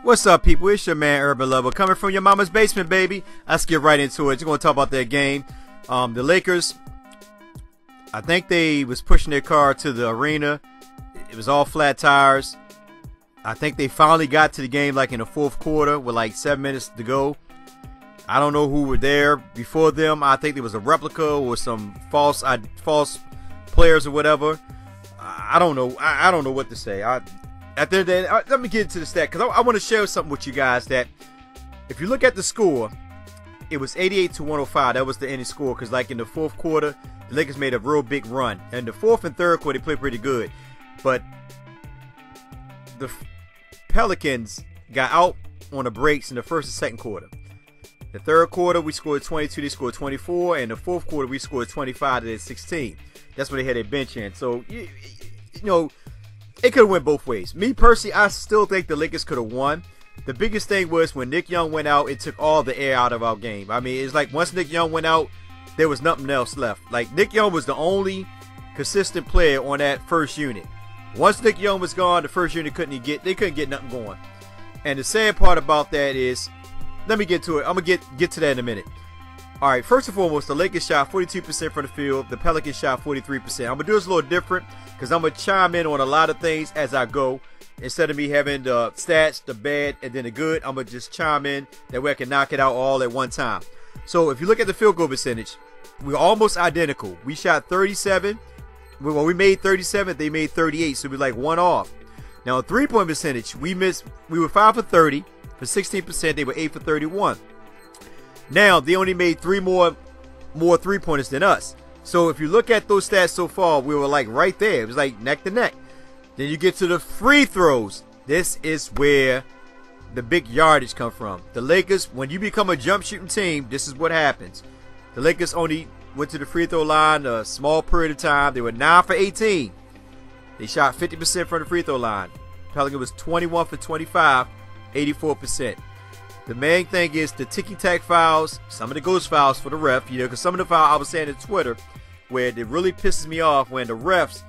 What's up, people? It's your man Urban Lover coming from your mama's basement, baby. Let's get right into it. We're going to talk about that game. The Lakers, I think they was pushing their car to the arena. It was all flat tires. I think they finally got to the game like in the fourth quarter with like 7 minutes to go. I don't know who were there before them. I think there was a replica or some false players or whatever. I don't know. I don't know what to say. At the end of the day, let me get into the stat because I want to share something with you guys that if you look at the score, it was 88-105. That was the ending score because like in the fourth quarter, the Lakers made a real big run. And the fourth and third quarter, they played pretty good. But the Pelicans got out on the breaks in the first and second quarter. The third quarter, we scored 22. They scored 24. And the fourth quarter, we scored 25 to 16. That's when they had their bench in. So, you know, it could have went both ways. Me personally, I still think the Lakers could have won. The biggest thing was when Nick Young went out, it took all the air out of our game. I mean, it's like once Nick Young went out, there was nothing else left. Like Nick Young was the only consistent player on that first unit. Once Nick Young was gone, the first unit couldn't get nothing going. And the sad part about that is, let me get to it. I'm gonna get to that in a minute. All right, first and foremost, the Lakers shot 42% from the field. The Pelicans shot 43%. I'm gonna do this a little different because I'm gonna chime in on a lot of things as I go. Instead of me having the stats, the bad, and then the good, I'm gonna just chime in that way I can knock it out all at one time. So if you look at the field goal percentage, we're almost identical. We shot 37. Well, we made 37. They made 38. So we're like one off. Now, three-point percentage, we were 5 for 30 for 16%. They were 8 for 31. Now they only made three more three-pointers than us. So if you look at those stats so far, we were like right there. It was like neck to neck. Then you get to the free throws. This is where the big yardage come from. The Lakers, when you become a jump shooting team, this is what happens. The Lakers only went to the free throw line a small period of time. They were 9 for 18. They shot 50% from the free throw line. Pelican was 21 for 25, 84%. The main thing is the ticky-tack fouls, some of the ghost fouls for the ref, because some of the fouls I was saying on Twitter, where it really pisses me off when the refs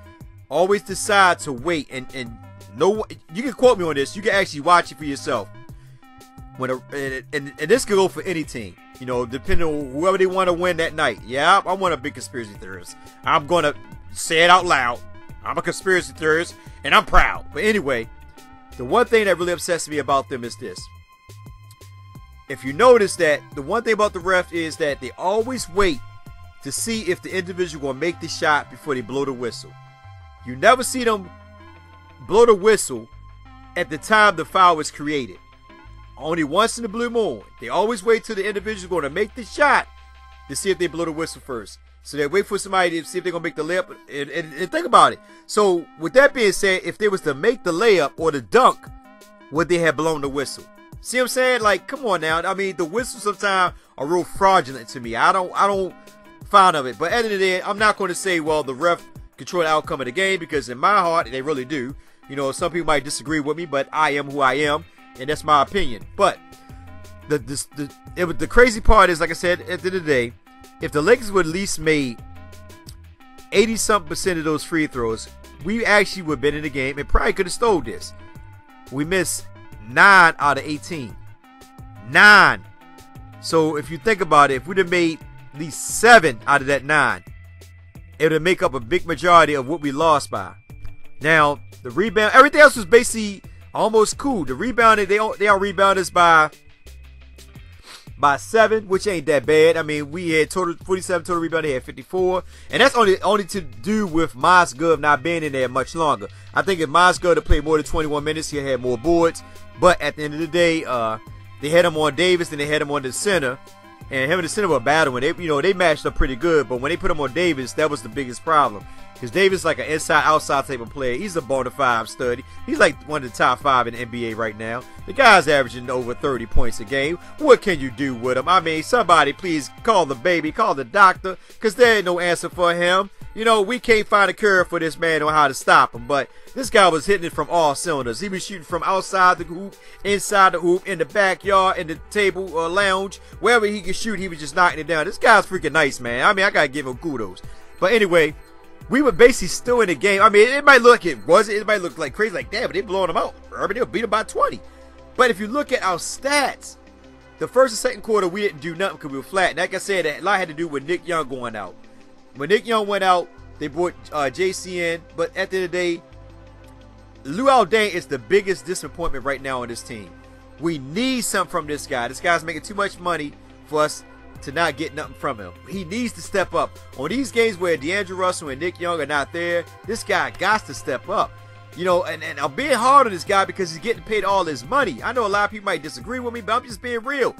always decide to wait and no, you can quote me on this, you can actually watch it for yourself. And this could go for any team, depending on whoever they want to win that night. Yeah, I'm one of big conspiracy theorists. I'm going to say it out loud. I'm a conspiracy theorist, and I'm proud. But anyway, the one thing that really upsets me about them is this. If you notice that the one thing about the ref is that they always wait to see if the individual will make the shot before they blow the whistle. You never see them blow the whistle at the time the foul was created. Only once in the blue moon. They always wait till the individual is going to make the shot to see if they blow the whistle first. So they wait for somebody to see if they're going to make the layup. And think about it. So with that being said, if they was to make the layup or the dunk, would they have blown the whistle? See what I'm saying? Like, come on now. I mean, the whistles sometimes are real fraudulent to me. I don't find of it. But at the end of the day, I'm not going to say, well, the ref control the outcome of the game, because in my heart, they really do. Some people might disagree with me, but I am who I am, and that's my opinion. But the crazy part is, like I said, at the end of the day, if the Lakers would at least made 80-something% of those free throws, we actually would have been in the game and probably could have stole this. We missed 9 out of 18. 9. So if you think about it, if we'd have made at least 7 out of that 9, it would make up a big majority of what we lost by. Now, the rebound, everything else was basically almost cool. The rebounding, they all rebounded us by 7, which ain't that bad. I mean, we had 47 total rebound. They had 54, and that's only to do with Mozgov not being in there much longer. I think if Mozgov had played more than 21 minutes, he had more boards. But at the end of the day, they had him on Davis and they had him on the center, and him and the center were battling. They matched up pretty good. But when they put him on Davis, that was the biggest problem. Because Davis is like an inside-outside type of player. He's a bona fide stud. He's like one of the top 5 in the NBA right now. The guy's averaging over 30 points a game. What can you do with him? I mean, somebody please call the baby, call the doctor, because there ain't no answer for him. We can't find a cure for this man on how to stop him. But this guy was hitting it from all cylinders. He was shooting from outside the hoop, inside the hoop, in the backyard, in the table or lounge. Wherever he could shoot, he was just knocking it down. This guy's freaking nice, man. I mean, I got to give him kudos. But anyway, we were basically still in the game. I mean, it might look like crazy, like, damn, but they blowing them out. Urban, they'll beat them by 20. But if you look at our stats, the first and second quarter, we didn't do nothing because we were flat. And like I said, that a lot had to do with Nick Young going out. When Nick Young went out, they brought JC in. But at the end of the day, Luol Deng is the biggest disappointment right now on this team. We need something from this guy. This guy's making too much money for us to not get nothing from him. He needs to step up. On these games where D'Angelo Russell and Nick Young are not there, this guy got to step up. You know, and I'm being hard on this guy because he's getting paid all his money. I know a lot of people might disagree with me, but I'm just being real.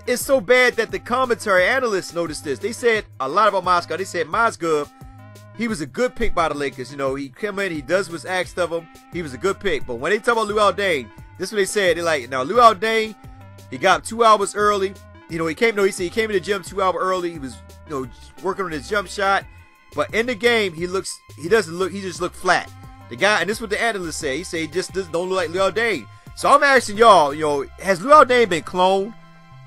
It's so bad that the commentary analysts noticed this. They said a lot about Mozgov. They said Mozgov, he was a good pick by the Lakers. You know, he come in, he does what's asked of him. He was a good pick. But when they talk about Luol Deng, this is what they said. They're like, now Luol Deng, he got up 2 hours early. You know, he said he came in the gym 2 hours early. He was, you know, working on his jump shot. But in the game, he just looked flat. The guy, and this is what the analysts say. He said he just don't look like Luol Deng. So I'm asking y'all, you know, has Luol Deng been cloned?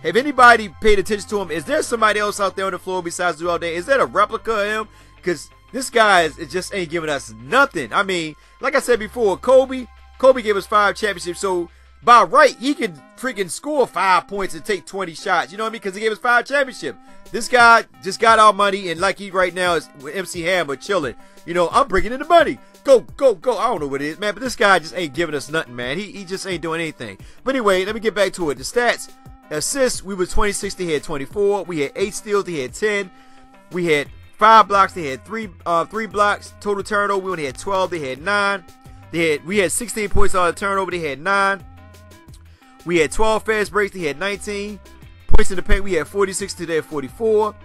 Have anybody paid attention to him? Is there somebody else out there on the floor besides Luol Deng? Is that a replica of him? Because this guy it just ain't giving us nothing. I mean, like I said before, Kobe gave us 5 championships. So by right, he can freaking score 5 points and take 20 shots. You know what I mean? Because he gave us 5 championships. This guy just got our money, and like he right now is with MC Hammer chilling. You know, I'm bringing in the money. Go, go, go. I don't know what it is, man, but this guy just ain't giving us nothing, man. He just ain't doing anything. But anyway, let me get back to it. The stats, assists, we were 26, they had 24. We had 8 steals, they had 10. We had 5 blocks, they had 3 blocks. Total turnover, we only had 12, they had 9. We had 16 points on the turnover, they had 9. We had 12 fast breaks, they had 19. Points in the paint, we had 46, they had 44.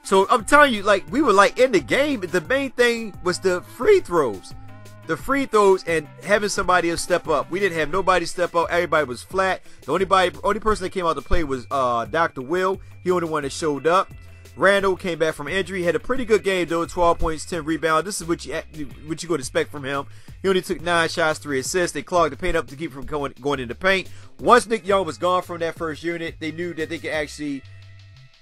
So I'm telling you, like, we were like in the game, but the main thing was the free throws. The free throws and having somebody else step up. We didn't have nobody step up. Everybody was flat. The only person that came out to play was Dr. Will. He only one that showed up. Randall came back from injury. Had a pretty good game though. 12 points, 10 rebounds. This is what you going to expect from him. He only took 9 shots, 3 assists. They clogged the paint up to keep from going in the paint. Once Nick Young was gone from that first unit, they knew that they could actually,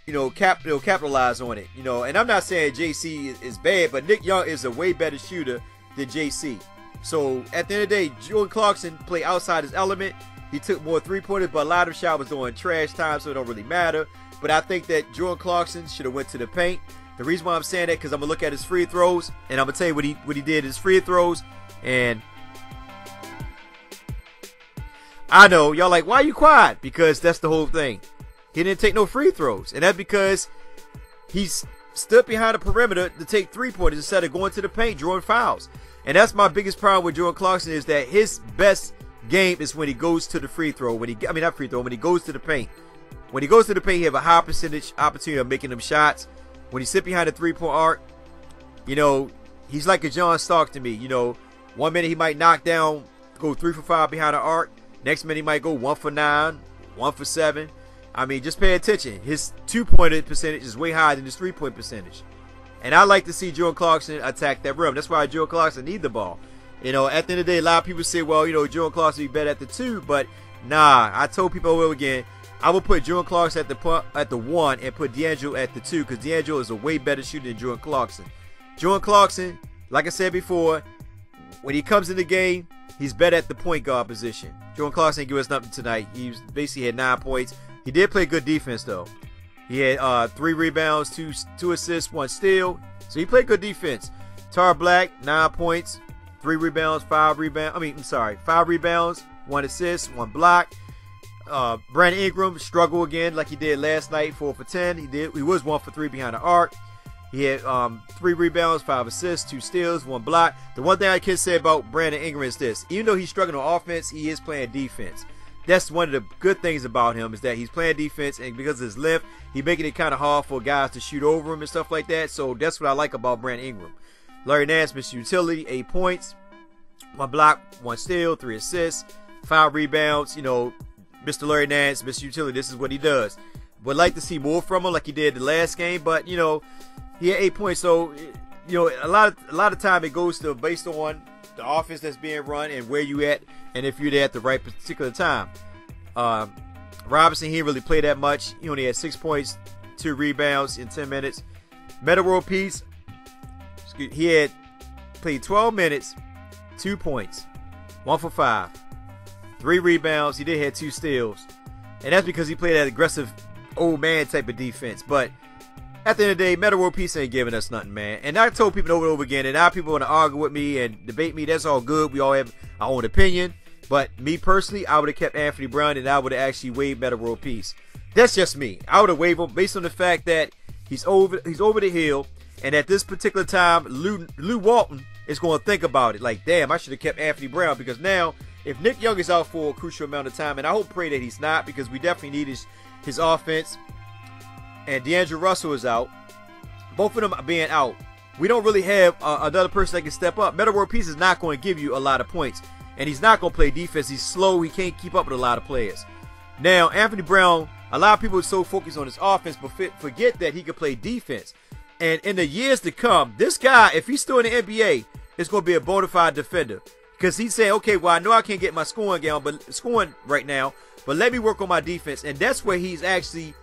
you know, capitalize on it. You know, and I'm not saying JC is bad, but Nick Young is a way better shooter than JC. So at the end of the day, Jordan Clarkson played outside his element. He took more 3-pointers, but a lot of shots was doing trash time, so it don't really matter. But I think that Jordan Clarkson should have went to the paint. The reason why I'm saying that, because I'm gonna look at his free throws, and I'm gonna tell you what he did his free throws. And I know y'all like, why are you quiet? Because that's the whole thing. He didn't take no free throws, and that's because he's stood behind the perimeter to take 3-pointers instead of going to the paint, drawing fouls. And that's my biggest problem with Jordan Clarkson, is that his best game is when he goes to the free throw. When he goes to the paint. When he goes to the paint, he have a high percentage opportunity of making them shots. When he sit behind the 3-point arc, you know, he's like a John Stark to me. You know, 1 minute he might knock down, go 3 for 5 behind the arc. Next minute he might go 1 for 9, 1 for 7. I mean, just pay attention. His 2-point percentage is way higher than his 3-point percentage. And I like to see Jordan Clarkson attack that rim. That's why Jordan Clarkson need the ball. You know, at the end of the day, a lot of people say, well, you know, Jordan Clarkson be better at the 2. But nah, I told people over again, I would put Jordan Clarkson at the 1 and put D'Angelo at the 2, because D'Angelo is a way better shooter than Jordan Clarkson. Jordan Clarkson, like I said before, when he comes in the game, he's better at the point guard position. Jordan Clarkson didn't give us nothing tonight. He basically had 9 points. He did play good defense though. He had 3 rebounds, 2 assists, 1 steal. So he played good defense. Tar Black, 9 points, 3 rebounds, 5 rebounds, 1 assist, 1 block. Brandon Ingram struggled again like he did last night, 4 for 10. He was 1 for 3 behind the arc. He had 3 rebounds, 5 assists, 2 steals, 1 block. The one thing I can say about Brandon Ingram is this: even though he's struggling on offense, he is playing defense. That's one of the good things about him, is that he's playing defense, and because of his length, he's making it kind of hard for guys to shoot over him and stuff like that. So that's what I like about Brandon Ingram. Larry Nance, Mr. Utility, 8 points, 1 block, 1 steal, 3 assists, 5 rebounds. You know, Mr. Larry Nance, Mr. Utility, this is what he does. Would like to see more from him like he did the last game, but, you know, he had 8 points. So, you know, a lot of time it goes to based on the offense that's being run and where you at, and if you're there at the right particular time. Robinson, he didn't really play that much. He only had 6 points, 2 rebounds in 10 minutes. Metta World Peace, he had played 12 minutes, 2 points, 1 for 5. 3 rebounds. He did have 2 steals. And that's because he played that aggressive old man type of defense. But at the end of the day, Metta World Peace ain't giving us nothing, man. And I told people over and over again, and now people want to argue with me and debate me. That's all good. We all have our own opinion. But me personally, I would have kept Anthony Brown, and I would have actually waived Metta World Peace. That's just me. I would have waived him based on the fact that he's over the hill. And at this particular time, Lou Walton is going to think about it. Like, damn, I should have kept Anthony Brown, because now if Nick Young is out for a crucial amount of time, and I hope pray that he's not, because we definitely need his offense, and D'Angelo Russell is out, both of them being out, we don't really have another person that can step up. Metta World Peace is not going to give you a lot of points, and he's not going to play defense. He's slow. He can't keep up with a lot of players. Now, Anthony Brown, a lot of people are so focused on his offense, but forget that he can play defense. And in the years to come, this guy, if he's still in the NBA, is going to be a bona fide defender. Because he's saying, okay, well, I know I can't get my scoring right now, but let me work on my defense. And that's where he's actually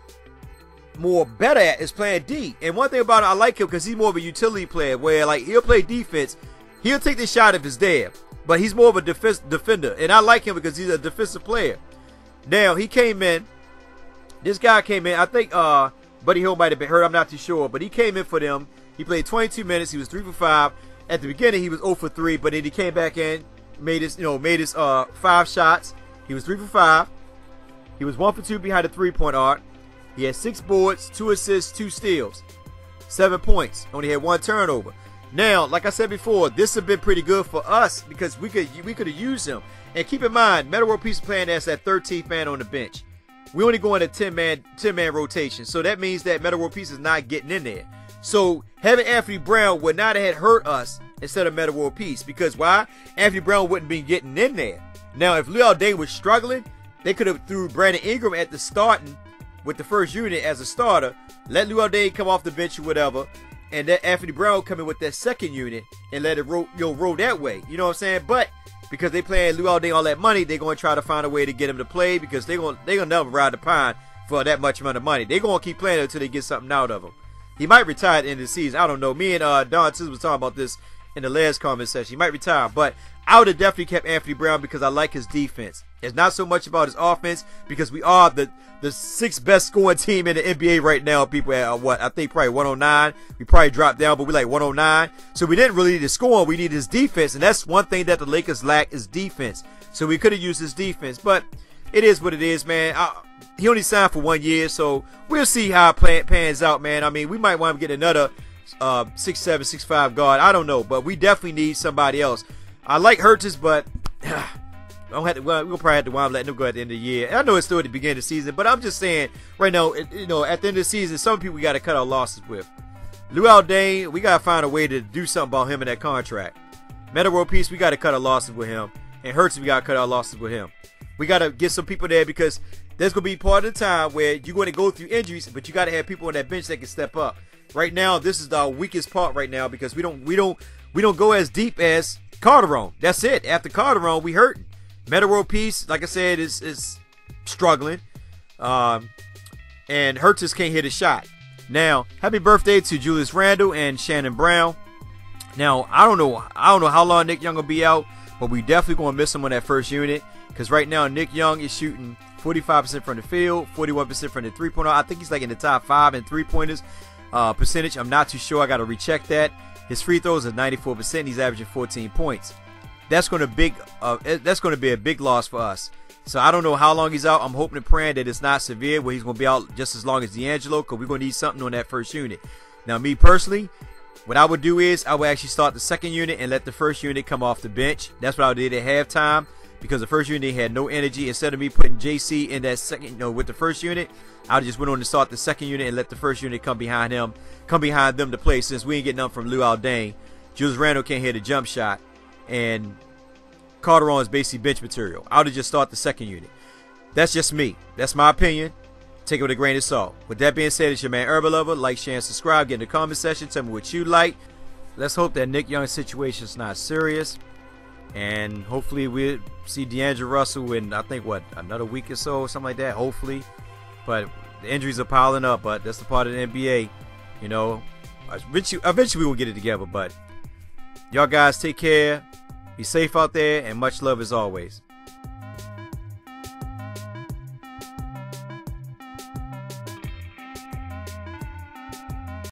more better at, is playing D. And one thing about it, I like him because he's more of a utility player, where like he'll play defense. He'll take the shot if it's there, but he's more of a defender. And I like him because he's a defensive player. Now, he came in. This guy came in. I think Buddy Hill might have been hurt. I'm not too sure. But he came in for them. He played 22 minutes. He was 3 for 5. At the beginning, he was 0 for 3. But then he came back in, made his 5 shots. He was 3 for 5. He was 1 for 2 behind the 3-point arc. He had 6 boards, 2 assists, 2 steals, 7 points. Only had 1 turnover. Now, like I said before, this has been pretty good for us because we could have used him. And keep in mind, Metta World Peace is playing as that 13th man on the bench. We only go in a 10-man rotation. So that means that Metta World Peace is not getting in there. So having Anthony Brown would not have hurt us instead of Metta World Peace. Because why? Anthony Brown wouldn't be getting in there. Now, if Luol Deng was struggling, they could have threw Brandon Ingram at the starting with the first unit as a starter. Let Luol Deng come off the bench or whatever. And let Anthony Brown come in with that second unit and let it roll that way. You know what I'm saying? But because they paying Luol Deng all that money, they're going to try to find a way to get him to play, because they're going to never ride the pine for that much amount of money. They're going to keep playing until they get something out of him. He might retire at the end of the season. I don't know. Me and Don Tiz was talking about this in the last comment session. He might retire, but I would have definitely kept Anthony Brown because I like his defense. It's not so much about his offense, because we are the 6th best scoring team in the NBA right now. People at what? I think probably 109. We probably dropped down, but we like 109. So we didn't really need his scoring. We need his defense, and that's one thing that the Lakers lack, is defense. So we could have used his defense, but it is what it is, man. He only signed for 1 year, so we'll see how it pans out, man. I mean, we might want to get another 6'7", 6'5" guard. I don't know, but we definitely need somebody else. I like Hurtis, but we'll probably have to wind up letting him go at the end of the year. I know it's still at the beginning of the season, but I'm just saying right now, at the end of the season, some people we got to cut our losses with. Luol Deng, we got to find a way to do something about him in that contract. Metta World Peace, we got to cut our losses with him. And Hurts, we got to cut our losses with him. We got to get some people there, because there's going to be part of the time where you're going to go through injuries, but you got to have people on that bench that can step up. Right now, this is our weakest part right now, because we don't go as deep as Calderon. That's it. After Calderon, we hurting. Metta World Peace, like I said, is struggling. And Hurtis can't hit a shot. Now, happy birthday to Julius Randle and Shannon Brown. Now, I don't know how long Nick Young will be out, but we definitely going to miss him on that first unit, because right now Nick Young is shooting 45% from the field, 41% from the three-pointer. I think he's like in the top 5 in three-pointers percentage. I'm not too sure. I got to recheck that. His free throws are 94%. He's averaging 14 points. That's going to be a big loss for us. So I don't know how long he's out. I'm hoping and praying that it's not severe, where he's going to be out just as long as D'Angelo, because we're going to need something on that first unit. Now, me personally, what I would do is I would actually start the second unit and let the first unit come off the bench. That's what I did at halftime, because the first unit had no energy. Instead of me putting JC in that second, with the first unit, I just went on to start the second unit and let the first unit come behind them to play, since we ain't getting nothing from Luol Deng. Julius Randle can't hit a jump shot, and Calderon is basically bench material. I would have just start the second unit. That's just me. That's my opinion. Take it with a grain of salt. With that being said, it's your man Urban Lover. Like, share, and subscribe. Get in the comment section. Tell me what you like. Let's hope that Nick Young's situation is not serious. And hopefully we'll see D'Angelo Russell in, I think, another week or so, something like that, hopefully. But the injuries are piling up, but that's the part of the NBA. Eventually we'll get it together. But y'all guys take care. Be safe out there, and much love as always.